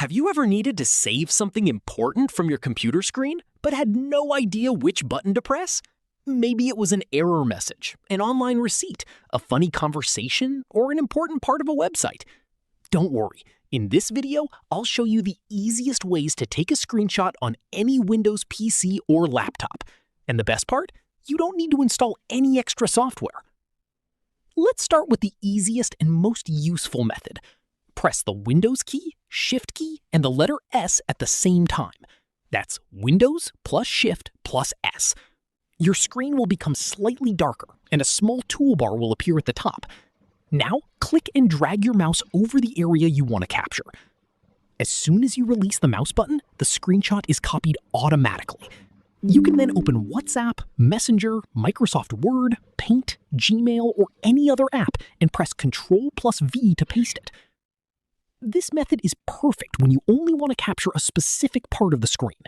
Have you ever needed to save something important from your computer screen, but had no idea which button to press? Maybe it was an error message, an online receipt, a funny conversation, or an important part of a website. Don't worry, in this video, I'll show you the easiest ways to take a screenshot on any Windows PC or laptop. And the best part? You don't need to install any extra software. Let's start with the easiest and most useful method. Press the Windows key, Shift key, and the letter S at the same time. That's Windows plus Shift plus S. Your screen will become slightly darker, and a small toolbar will appear at the top. Now, click and drag your mouse over the area you want to capture. As soon as you release the mouse button, the screenshot is copied automatically. You can then open WhatsApp, Messenger, Microsoft Word, Paint, Gmail, or any other app and press Ctrl plus V to paste it. This method is perfect when you only want to capture a specific part of the screen.